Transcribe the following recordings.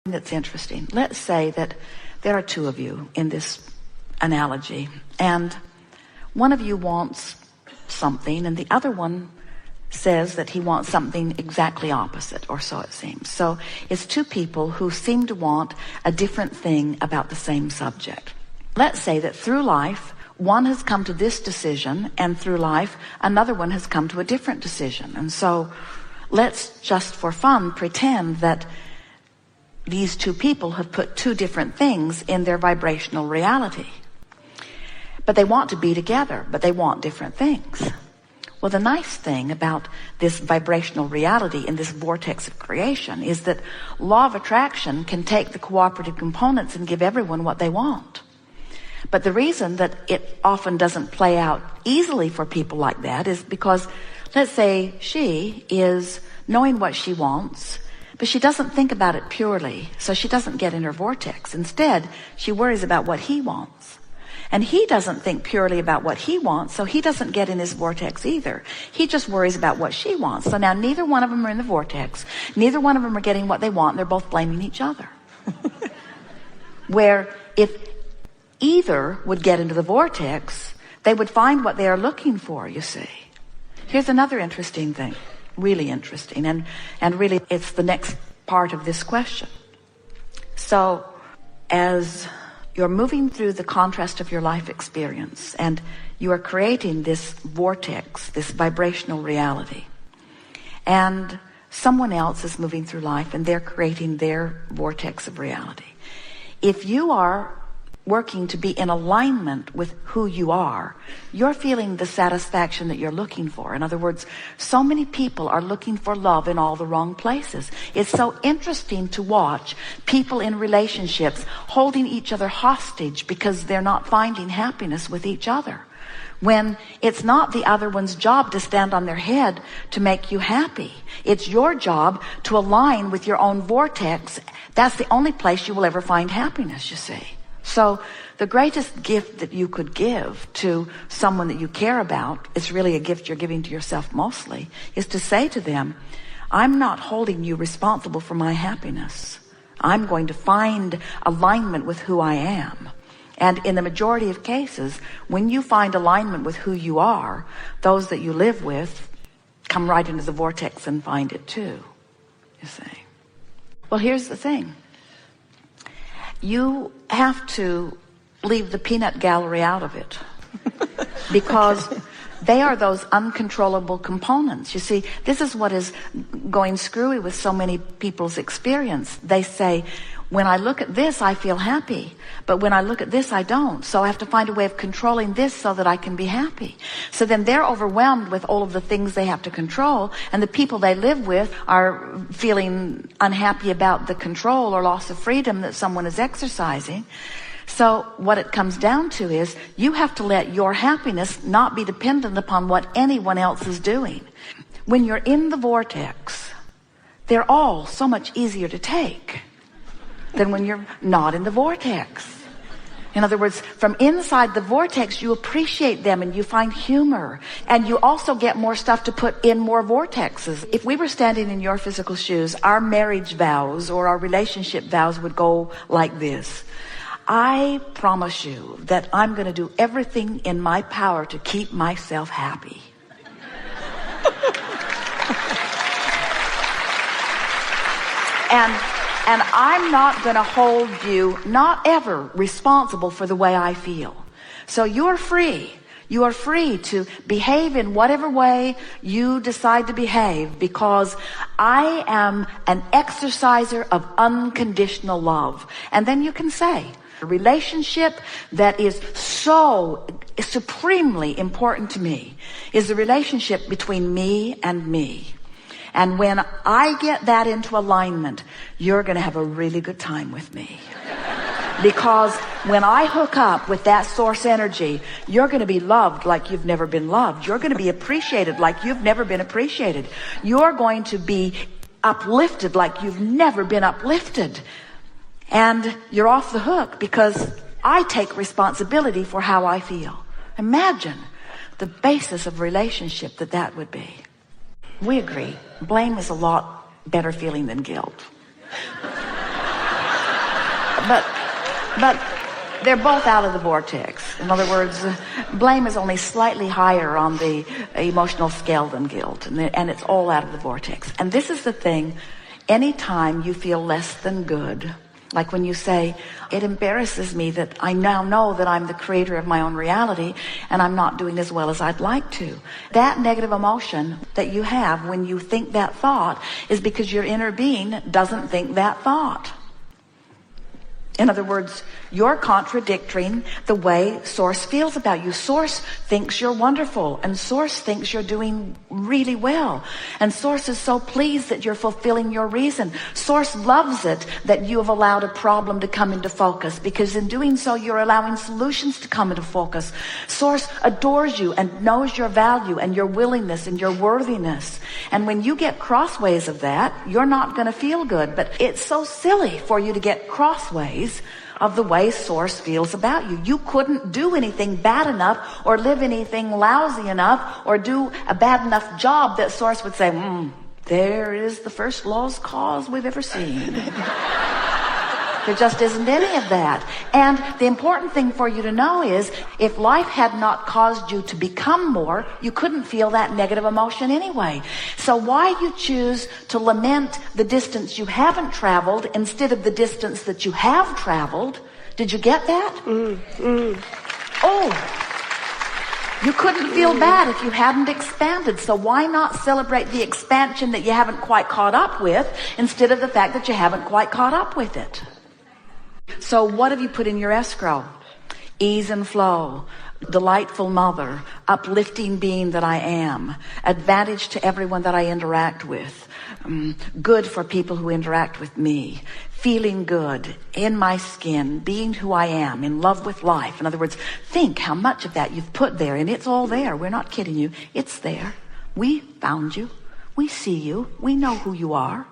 That's interesting. Let's say that there are two of you in this analogy, and one of you wants something and the other one says that he wants something exactly opposite, or so it seems. So it's two people who seem to want a different thing about the same subject. Let's say that through life one has come to this decision, and through life another one has come to a different decision. And so let's just for fun pretend that these two people have put two different things in their vibrational reality. But they want to be together, but they want different things. Well, the nice thing about this vibrational reality in this vortex of creation is that law of attraction can take the cooperative components and give everyone what they want. But the reason that it often doesn't play out easily for people like that is because, let's say she is knowing what she wants, but she doesn't think about it purely, so she doesn't get in her vortex. Instead, she worries about what he wants. And he doesn't think purely about what he wants, so he doesn't get in his vortex either. He just worries about what she wants. So now neither one of them are in the vortex. Neither one of them are getting what they want. And they're both blaming each other. Where if either would get into the vortex, they would find what they are looking for, you see. Here's another interesting thing. Really interesting, and really it's the next part of this question. So as you're moving through the contrast of your life experience and you are creating this vortex, this vibrational reality, and someone else is moving through life and they're creating their vortex of reality, if you are working to be in alignment with who you are, you're feeling the satisfaction that you're looking for. In other words, so many people are looking for love in all the wrong places. It's so interesting to watch people in relationships holding each other hostage because they're not finding happiness with each other, when it's not the other one's job to stand on their head to make you happy. It's your job to align with your own vortex. That's the only place you will ever find happiness, you see. So the greatest gift that you could give to someone that you care about, it's really a gift you're giving to yourself mostly, is to say to them, I'm not holding you responsible for my happiness. I'm going to find alignment with who I am. And in the majority of cases, when you find alignment with who you are, those that you live with come right into the vortex and find it too, you see. Well, here's the thing. You have to leave the peanut gallery out of it because they are those uncontrollable components. You see, this is what is going screwy with so many people's experience. They say, when I look at this, I feel happy. But when I look at this, I don't. So I have to find a way of controlling this so that I can be happy. So then they're overwhelmed with all of the things they have to control. And the people they live with are feeling unhappy about the control or loss of freedom that someone is exercising. So what it comes down to is you have to let your happiness not be dependent upon what anyone else is doing. When you're in the vortex, they're all so much easier to take than when you're not in the vortex. In other words, from inside the vortex, you appreciate them and you find humor, and you also get more stuff to put in more vortexes. If we were standing in your physical shoes, our marriage vows or our relationship vows would go like this. I promise you that I'm going to do everything in my power to keep myself happy. And I'm not going to hold you, not ever, responsible for the way I feel. So you're free. You are free to behave in whatever way you decide to behave, because I am an exerciser of unconditional love. And then you can say, a relationship that is so supremely important to me is the relationship between me and me. And when I get that into alignment, you're going to have a really good time with me. Because when I hook up with that source energy, you're going to be loved like you've never been loved. You're going to be appreciated like you've never been appreciated. You're going to be uplifted like you've never been uplifted. And you're off the hook because I take responsibility for how I feel. Imagine the basis of relationship that would be. We agree. Blame is a lot better feeling than guilt. but they're both out of the vortex. In other words, blame is only slightly higher on the emotional scale than guilt, and it's all out of the vortex. And this is the thing, anytime you feel less than good, like when you say, it embarrasses me that I now know that I'm the creator of my own reality and I'm not doing as well as I'd like to. That negative emotion that you have when you think that thought is because your inner being doesn't think that thought. In other words, you're contradicting the way Source feels about you. Source thinks you're wonderful, and Source thinks you're doing really well. And Source is so pleased that you're fulfilling your reason. Source loves it that you have allowed a problem to come into focus, because in doing so, you're allowing solutions to come into focus. Source adores you and knows your value and your willingness and your worthiness. And when you get crossways of that, you're not going to feel good. But it's so silly for you to get crossways of the way Source feels about you. You couldn't do anything bad enough or live anything lousy enough or do a bad enough job that Source would say, there is the first lost cause we've ever seen. There just isn't any of that. And the important thing for you to know is, if life had not caused you to become more, you couldn't feel that negative emotion anyway. So why you choose to lament the distance you haven't traveled instead of the distance that you have traveled? Did you get that? Oh, you couldn't feel bad if you hadn't expanded. So why not celebrate the expansion that you haven't quite caught up with instead of the fact that you haven't quite caught up with it? So what have you put in your escrow? Ease and flow, delightful mother, uplifting being that I am, advantage to everyone that I interact with, good for people who interact with me, feeling good, in my skin, being who I am, in love with life. In other words, think how much of that you've put there, and it's all there. We're not kidding you. It's there. We found you. We see you. We know who you are.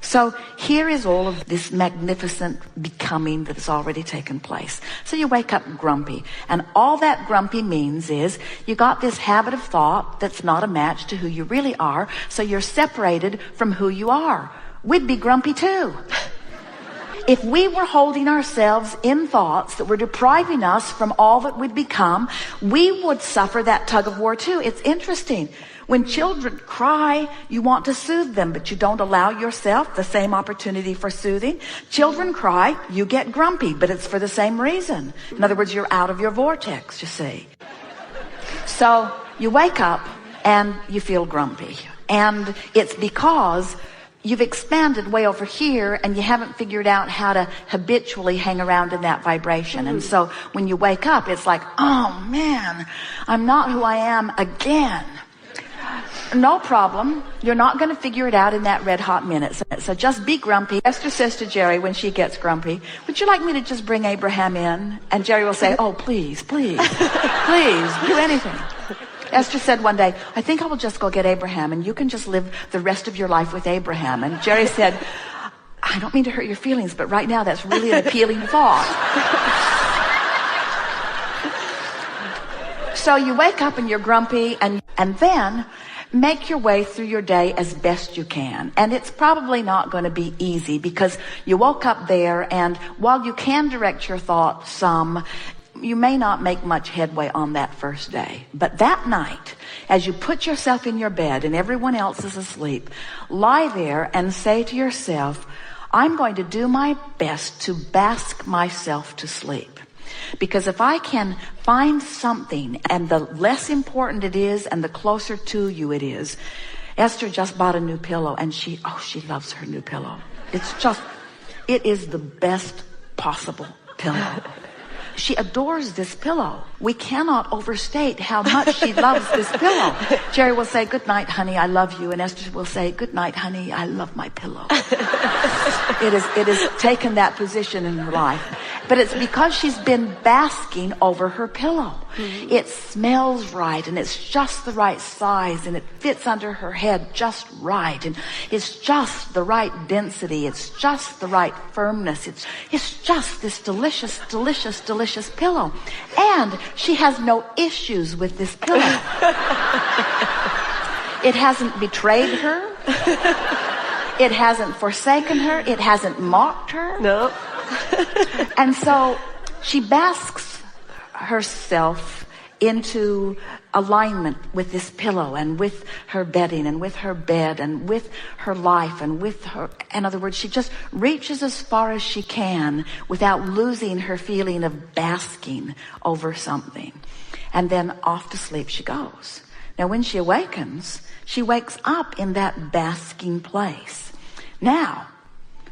So here is all of this magnificent becoming that has already taken place. So you wake up grumpy, and all that grumpy means is you got this habit of thought that's not a match to who you really are, so you're separated from who you are. We'd be grumpy too. If we were holding ourselves in thoughts that were depriving us from all that we'd become, we would suffer that tug of war too. It's interesting. When children cry, you want to soothe them, but you don't allow yourself the same opportunity for soothing. Children cry, you get grumpy, but it's for the same reason. In other words, you're out of your vortex, you see. So you wake up and you feel grumpy. And it's because you've expanded way over here and you haven't figured out how to habitually hang around in that vibration. And so when you wake up, it's like, oh man, I'm not who I am again. No problem. You're not going to figure it out in that red hot minute. So just be grumpy. Esther says to Jerry when she gets grumpy, would you like me to just bring Abraham in? And Jerry will say, oh, please, please, please, do anything. Esther said one day, I think I will just go get Abraham and you can just live the rest of your life with Abraham. And Jerry said, I don't mean to hurt your feelings, but right now that's really an appealing thought. So you wake up and you're grumpy, and then make your way through your day as best you can. And it's probably not going to be easy because you woke up there, and while you can direct your thoughts some, you may not make much headway on that first day. But that night, as you put yourself in your bed and everyone else is asleep, lie there and say to yourself, I'm going to do my best to bask myself to sleep. Because if I can find something, and the less important it is and the closer to you it is. Esther just bought a new pillow, and she loves her new pillow. It is the best possible pillow. She adores this pillow. We cannot overstate how much she loves this pillow. Jerry will say, good night, honey, I love you. And Esther will say, good night, honey, I love my pillow. It has taken that position in her life. But it's because she's been basking over her pillow. Mm-hmm. It smells right, and it's just the right size, and it fits under her head just right, and it's just the right density. It's just the right firmness. It's just this delicious, delicious, delicious pillow. And she has no issues with this pillow. It hasn't betrayed her. It hasn't forsaken her. It hasn't mocked her. No. And so she basks herself into alignment with this pillow and with her bedding and with her bed and with her life and with her, in other words, she just reaches as far as she can without losing her feeling of basking over something. And then off to sleep she goes. Now when she awakens, she wakes up in that basking place. Now,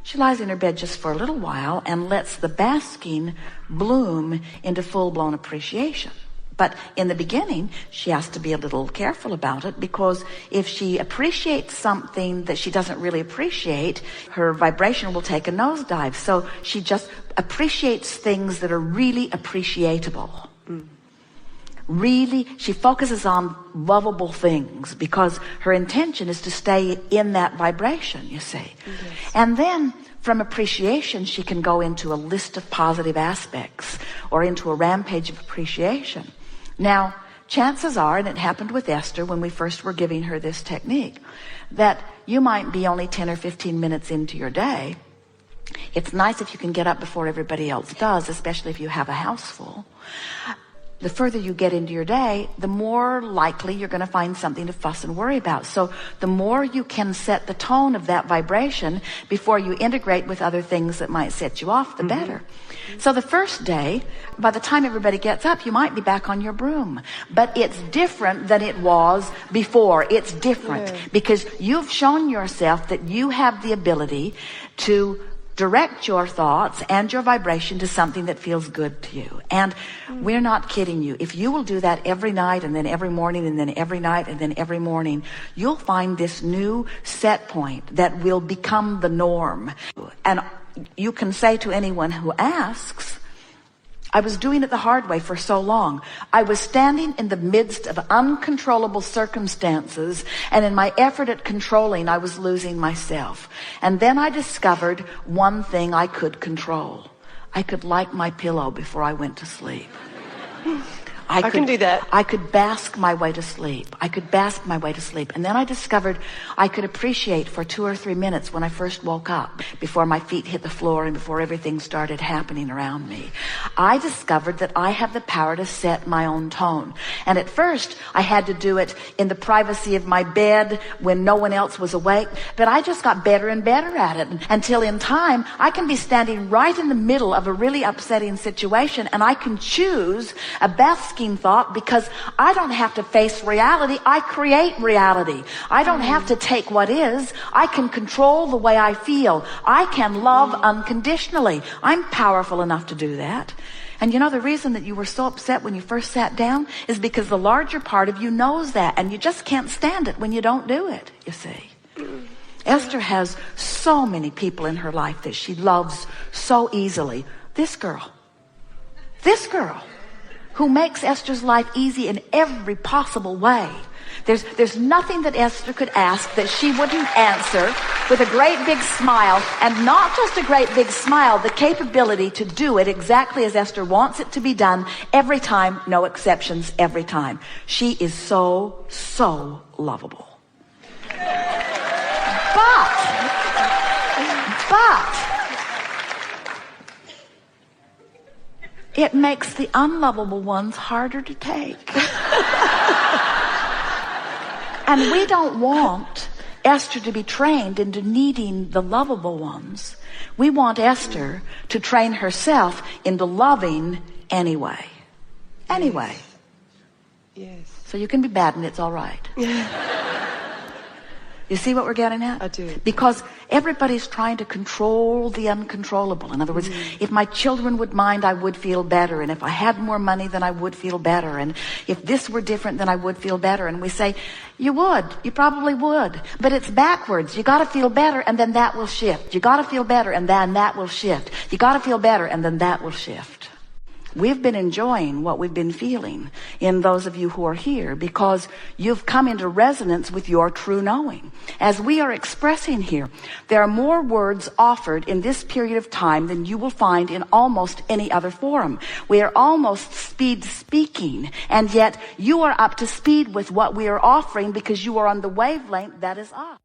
she lies in her bed just for a little while and lets the basking bloom into full-blown appreciation. But in the beginning, she has to be a little careful about it, because if she appreciates something that she doesn't really appreciate, her vibration will take a nosedive. So she just appreciates things that are really appreciatable. Really, she focuses on lovable things because her intention is to stay in that vibration, you see. Yes. And then from appreciation, she can go into a list of positive aspects or into a rampage of appreciation. Now, chances are, and it happened with Esther when we first were giving her this technique, that you might be only 10 or 15 minutes into your day. It's nice if you can get up before everybody else does, especially if you have a house full. The further you get into your day, the more likely you're going to find something to fuss and worry about. So the more you can set the tone of that vibration before you integrate with other things that might set you off, the better. So the first day, by the time everybody gets up, you might be back on your broom. But it's different than it was before. It's different because you've shown yourself that you have the ability to direct your thoughts and your vibration to something that feels good to you. And we're not kidding you. If you will do that every night and then every morning and then every night and then every morning, you'll find this new set point that will become the norm. And you can say to anyone who asks, I was doing it the hard way for so long. I was standing in the midst of uncontrollable circumstances, and in my effort at controlling, I was losing myself. And then I discovered one thing I could control. I could like my pillow before I went to sleep. I can do that. I could bask my way to sleep. I could bask my way to sleep. And then I discovered I could appreciate for 2 or 3 minutes when I first woke up, before my feet hit the floor and before everything started happening around me. I discovered that I have the power to set my own tone. And at first, I had to do it in the privacy of my bed when no one else was awake. But I just got better and better at it until in time, I can be standing right in the middle of a really upsetting situation and I can choose a basking thought because I don't have to face reality. I create reality. I don't have to take what is. I can control the way I feel. I can love unconditionally. I'm powerful enough to do that. And you know, the reason that you were so upset when you first sat down is because the larger part of you knows that, and you just can't stand it when you don't do it, you see. Esther has so many people in her life that she loves so easily. This girl who makes Esther's life easy in every possible way. There's nothing that Esther could ask that she wouldn't answer with a great big smile, and not just a great big smile, the capability to do it exactly as Esther wants it to be done every time, no exceptions, every time. She is so, so lovable. But it makes the unlovable ones harder to take. And we don't want Esther to be trained into needing the lovable ones. We want Esther to train herself into loving anyway. Anyway. Yes. So you can be bad and it's all right. You see what we're getting at? I do. Because everybody's trying to control the uncontrollable. In other words, if my children would mind, I would feel better. And if I had more money, then I would feel better. And if this were different, then I would feel better. And we say, you would. You probably would. But it's backwards. You got to feel better, and then that will shift. You got to feel better, and then that will shift. You got to feel better, and then that will shift. We've been enjoying what we've been feeling in those of you who are here because you've come into resonance with your true knowing. As we are expressing here, there are more words offered in this period of time than you will find in almost any other forum. We are almost speed speaking, and yet you are up to speed with what we are offering because you are on the wavelength that is us.